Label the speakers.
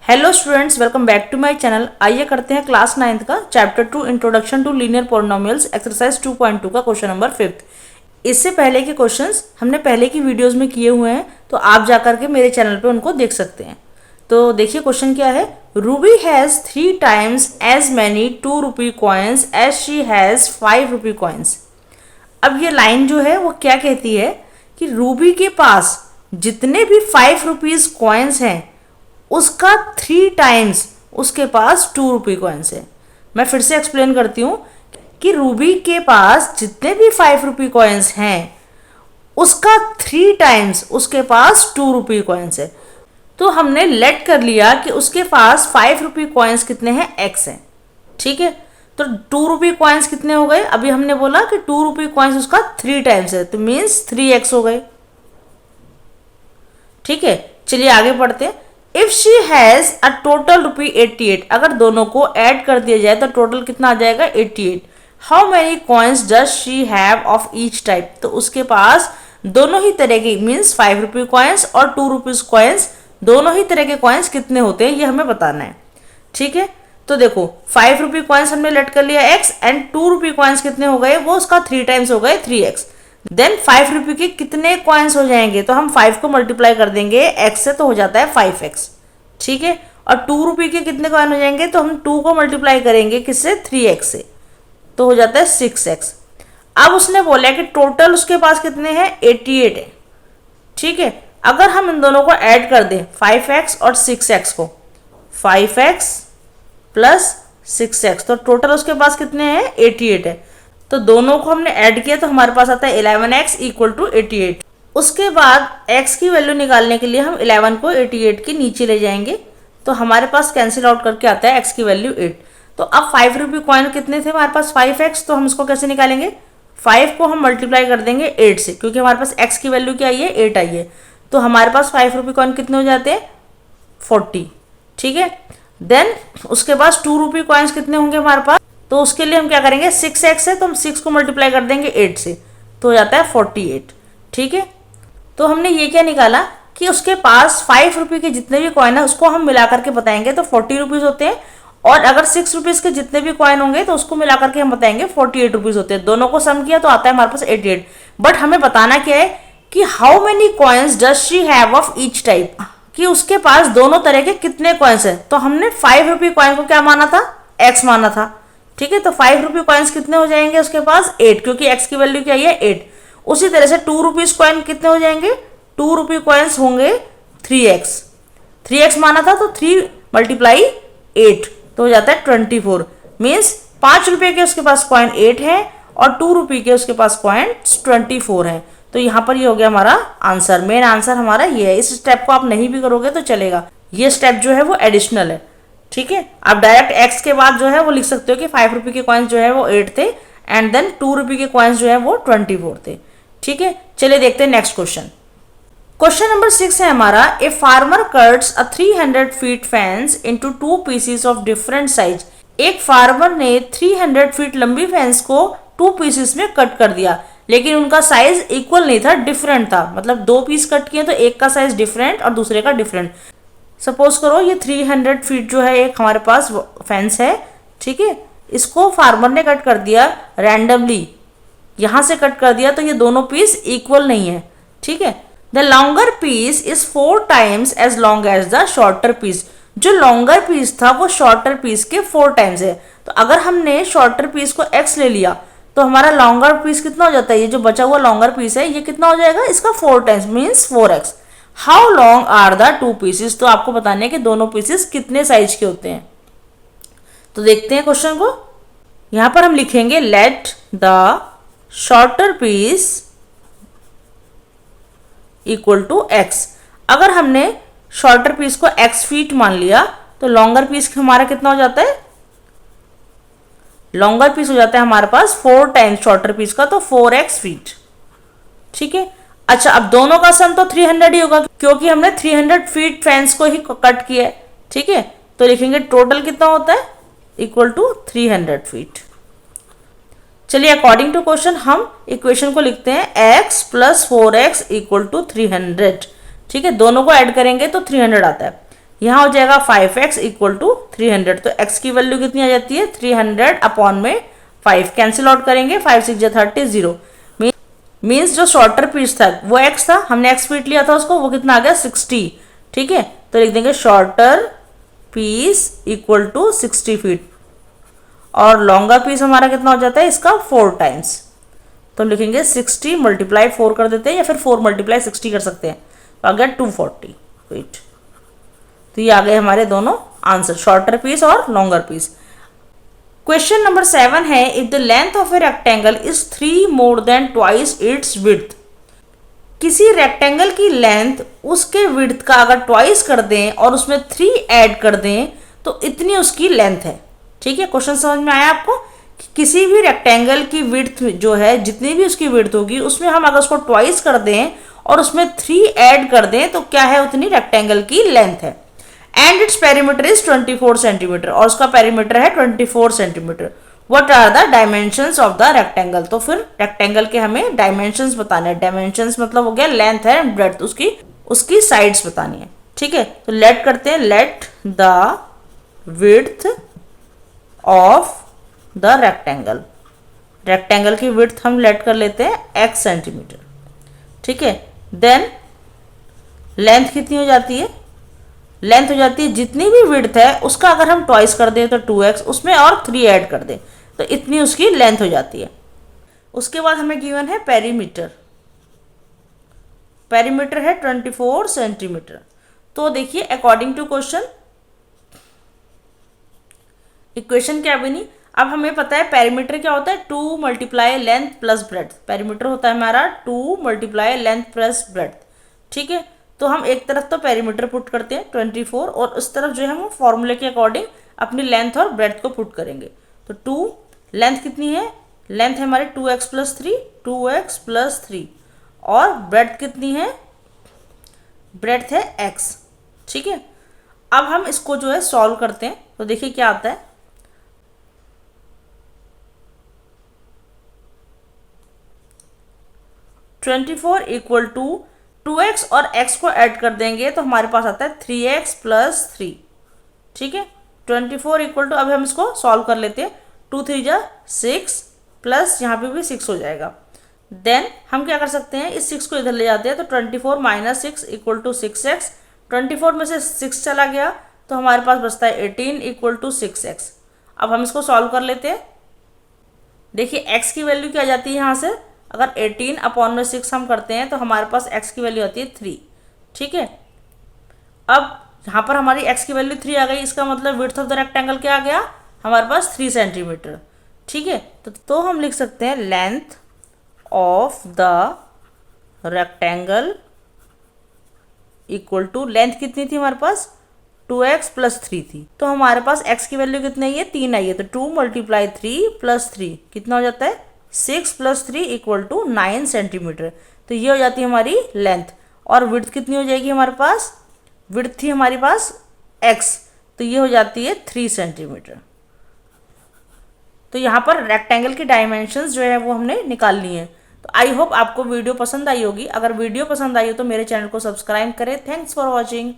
Speaker 1: Hello students, welcome back to my channel. आइए करते हैं क्लास 9th का chapter 2 introduction to linear polynomials exercise 2.2 का क्वेश्चन नंबर 5। इससे पहले के क्वेश्चंस हमने पहले की वीडियोस में किए हुए हैं, तो आप जाकर के मेरे चैनल पे उनको देख सकते हैं। तो देखिए क्वेश्चन क्या है। Ruby has 3 times as many 2 rupee coins as she has 5 rupee coins. अब ये लाइन जो है वो क्या कहती है कि रूबी के पास जितने भी 5 रुपीज़ कॉइन्स हैं उसका 3 times उसके पास 2 रुपी कॉइन्स है। मैं फिर से एक्सप्लेन करती हूँ कि रूबी के पास जितने भी 5 रुपी कॉइन्स हैं उसका 3 times उसके पास 2 रुपी कॉइन्स है। तो हमने लेट कर लिया कि उसके पास 5 रुपी कॉइन्स कितने हैं, x हैं। ठीक है, तो 2 रुपी कॉइन्स कितने हो गए। अभी हमने बोला कि 2 रुपी कॉइन्स उसका 3 times है, तो मीन्स 3x हो गए। ठीक है, चलिए आगे बढ़ते हैं। If she has a total rupee 88, अगर दोनों को ऐड कर दिया जाए तो टोटल कितना आ जाएगा 88। How many coins does she have of each type, तो उसके पास दोनों ही तरह के मीन्स 5 रुपी कॉइन्स और 2 रुपीज कॉइन्स, दोनों ही तरह के कॉइन्स कितने होते हैं ये हमें बताना है। ठीक है, तो देखो 5 रुपी कॉइन्स हमने लेट कर लिया x एंड 2 रुपी कॉइन्स कितने हो गए, वो उसका 3 times हो गए 3x। देन 5 रुपी के कितने कॉइन्स हो जाएंगे, तो हम 5 को मल्टीप्लाई कर देंगे x से, तो हो जाता है 5x। ठीक है, और 2 रुपी के कितने कॉइन हो जाएंगे, तो हम 2 को मल्टीप्लाई करेंगे किससे, 3x से, तो हो जाता है 6x। अब उसने बोला कि टोटल उसके पास कितने हैं, 88 है। ठीक है, अगर हम इन दोनों को ऐड कर दें 5x और 6x को, 5x प्लस 6x, तो टोटल उसके पास कितने हैं 88 है। तो दोनों को हमने ऐड किया तो हमारे पास आता है 11x इक्वल टू 88। उसके बाद x की वैल्यू निकालने के लिए हम 11 को 88 के नीचे ले जाएंगे, तो हमारे पास कैंसिल आउट करके आता है x की वैल्यू 8। तो अब 5 रुपी कॉइन कितने थे हमारे पास, 5x, तो हम इसको कैसे निकालेंगे, 5 को हम मल्टीप्लाई कर देंगे 8 से, क्योंकि हमारे पास x की वैल्यू क्या आई है, 8 आई है। तो हमारे पास 5 रुपी कॉइन कितने हो जाते हैं, 40। ठीक है, देन उसके पास 2 रुपी कॉइन्स कितने होंगे हमारे पास, तो उसके लिए हम क्या करेंगे, 6x है तो हम 6 को मल्टीप्लाई कर देंगे 8 से, तो हो जाता है 48। ठीक है, तो हमने ये क्या निकाला कि उसके पास 5 रुपये के जितने भी कॉइन है उसको हम मिला करके बताएंगे तो 40 रुपीज़ होते हैं, और अगर 6 रुपीज़ के जितने भी कॉइन होंगे तो उसको मिला करके हम बताएंगे 48 रुपीज़ होते हैं। दोनों को सम किया तो आता है हमारे पास 88। बट हमें बताना क्या है कि how many coins does she have of each type, कि उसके पास दोनों तरह के कितने कॉइन्स हैं। तो हमने 5 रुपये कॉइन को क्या माना था, x माना था। ठीक है, तो 5 रुपये कॉइन्स कितने हो जाएंगे उसके पास, 8, क्योंकि x की वैल्यू क्या है 8। उसी तरह से 2 रुपीज कॉइन कितने हो जाएंगे, 2 रुपी कॉइन्स होंगे 3x माना था, तो 3 मल्टीप्लाई 8, तो हो जाता है 24। मीन्स 5 रुपये के उसके पास कॉइन 8 है और 2 रुपी के उसके पास कॉइन 24 है। तो यहाँ पर ये हो गया हमारा आंसर। मेन आंसर हमारा ये है। इस स्टेप को आप नहीं भी करोगे तो चलेगा, ये स्टेप जो है वो एडिशनल है। ठीक है, आप डायरेक्ट x के बाद जो है वो लिख सकते हो कि 5 रुपी के कॉइन्स जो है वो 8 थे एंड देन 2 रुपी के कॉइन्स जो है वो 24 थे। ठीक है, चलिए देखते हैं नेक्स्ट क्वेश्चन। क्वेश्चन नंबर 6 है हमारा, a farmer cuts a 300 feet fence into 2 pieces of different size. एक फार्मर ने 300 फीट लंबी फेंस को 2 पीसेस में कट कर दिया, लेकिन उनका साइज इक्वल नहीं था, डिफरेंट था। मतलब 2 पीस कट किए तो एक का साइज डिफरेंट और दूसरे का डिफरेंट। सपोज करो ये 300 फीट जो है एक हमारे पास फेंस है। ठीक है, इसको फार्मर ने कट कर दिया रैंडमली, यहाँ से कट कर दिया, तो ये दोनों पीस इक्वल नहीं है। ठीक है, the longer piece is 4 times as long as the shorter piece. जो लॉन्गर पीस था वो शॉर्टर पीस के 4 times है। तो अगर हमने शॉर्टर पीस को x ले लिया तो हमारा लॉन्गर पीस कितना हो जाता है, ये जो बचा हुआ लॉन्गर पीस है ये कितना हो जाएगा, इसका 4 times means 4x। How long are the 2 pieces, तो आपको बताना है कि दोनों पीसेस कितने साइज के होते हैं। तो देखते हैं क्वेश्चन को। यहां पर हम लिखेंगे let the shorter piece equal to x। अगर हमने शॉर्टर पीस को x फीट मान लिया तो लॉन्गर पीस हमारा कितना हो जाता है, लॉन्गर पीस हो जाता है हमारे पास 4 times शॉर्टर पीस का, तो 4x फीट। ठीक है, अच्छा अब दोनों का सम तो 300 ही होगा, क्योंकि हमने 300 फीट फेंस को ही कट किया है। ठीक है, तो लिखेंगे टोटल कितना होता है, इक्वल टू 300 फीट। चलिए अकॉर्डिंग टू क्वेश्चन हम इक्वेशन को लिखते हैं x plus 4x equal to 300। ठीक है, दोनों को ऐड करेंगे तो 300 आता है। यहाँ हो जाएगा 5x इक्वल टू 300, तो x की वैल्यू कितनी आ जाती है 300 अपॉन में 5, कैंसिल आउट करेंगे 5 6 30 0, मीन्स जो शॉर्टर पीस था वो x था, हमने x फीट लिया था उसको, वो कितना आ गया 60। ठीक है, तो लिख देंगे shorter piece equal to 60 feet, और लॉन्गर पीस हमारा कितना हो जाता है इसका 4 टाइम्स, तो लिखेंगे 60 मल्टीप्लाई 4 कर देते हैं, या फिर 4 मल्टीप्लाई 60 कर सकते हैं, तो आ गया 240 फीट। तो ये आ गए हमारे दोनों आंसर, शॉर्टर पीस और लॉन्गर पीस। क्वेश्चन नंबर 7 है, if the length of a rectangle is 3 more than twice its width. किसी रेक्टेंगल की लेंथ उसके विड्थ का अगर ट्वाइस कर दें और उसमें 3 ऐड कर दें तो इतनी उसकी लेंथ है। ठीक है, क्वेश्चन समझ में आया आपको? किसी भी रेक्टेंगल की विड्थ जो है, जितनी भी उसकी विड्थ होगी, उसमें हम अगर उसको ट्वाइस कर दें और उसमें 3 ऐड कर दें तो क्या है, उतनी रेक्टेंगल की लेंथ है। And its perimeter is 24 centimetre, और उसका पेरीमीटर है 24 centimetre. What are the dimensions of the rectangle. तो फिर रेक्टेंगल के हमें डायमेंशंस बताने हैं। डायमेंशंस मतलब हो गया लेंथ है एंड ब्रेड्थ, उसकी साइड्स बतानी है। ठीक है, तो लेट करते हैं, let the width of the rectangle. Rectangle की विड्थ हम लेट कर लेते हैं x सेंटीमीटर। ठीक है, देन लेंथ कितनी हो जाती है, लेंथ हो जाती है जितनी भी विड्थ है उसका अगर हम ट्वाइस कर दें तो 2x, उसमें और 3 ऐड कर दें तो इतनी उसकी लेंथ हो जाती है। उसके बाद हमें गिवन है पेरीमीटर। पेरीमीटर है 24 सेंटीमीटर। तो देखिए अकॉर्डिंग टू क्वेश्चन, इक्वेशन क्या बनी, अब हमें पता है पेरीमीटर क्या होता है, 2 multiply length plus breadth. Perimeter होता है हमारा 2 मल्टीप्लाई लेंथ प्लस ब्रेड्थ। ठीक है, तो हम एक तरफ तो पेरीमीटर पुट करते हैं 24, और उस तरफ जो है हम फॉर्मूले के अकॉर्डिंग अपनी लेंथ और ब्रेड्थ को पुट करेंगे। तो 2 लेंथ कितनी है, लेंथ है हमारी 2x प्लस 3, 2x प्लस 3, और ब्रेड्थ कितनी है, ब्रेड्थ है x। ठीक है, अब हम इसको जो है सॉल्व करते हैं, तो देखिए क्या आता है। (24) इक्वल टू 2x और x को ऐड कर देंगे तो हमारे पास आता है 3x प्लस 3। ठीक है, 24 इक्वल टू, अब हम इसको सॉल्व कर लेते हैं, 2 3 जा 6 प्लस यहाँ पे भी 6 हो जाएगा। देन हम क्या कर सकते हैं, इस 6 को इधर ले जाते हैं, तो 24 माइनस 6 इक्वल टू 6x। 24 में से 6 चला गया तो हमारे पास बचता है 18 इक्वल टू 6x। अब हम इसको सॉल्व कर लेते हैं। देखिए x की वैल्यू क्या आ जाती है यहाँ से, अगर 18 अपॉन में 6 हम करते हैं तो हमारे पास x की वैल्यू आती है 3। ठीक है, अब यहाँ पर हमारी x की वैल्यू 3 आ गई, इसका मतलब विड्थ ऑफ द रेक्टेंगल क्या आ गया हमारे पास 3 सेंटीमीटर। ठीक है, तो हम लिख सकते हैं length of the rectangle equal to, length कितनी थी हमारे पास 2x प्लस 3 थी, तो हमारे पास x की वैल्यू कितनी आई है 3 आई है, तो 2 मल्टीप्लाई 3 प्लस 3 कितना हो जाता है 6 प्लस 3 इक्वल टू 9 सेंटीमीटर। तो ये हो जाती है हमारी लेंथ, और विड्थ कितनी हो जाएगी हमारे पास, विड्थ थी हमारे पास x, तो ये हो जाती है 3 सेंटीमीटर। तो यहाँ पर रेक्टेंगल की डायमेंशंस जो है वो हमने निकाल ली हैं। तो आई होप आपको वीडियो पसंद आई होगी। अगर वीडियो पसंद आई हो तो मेरे चैनल को सब्सक्राइब करें। Thanks for watching.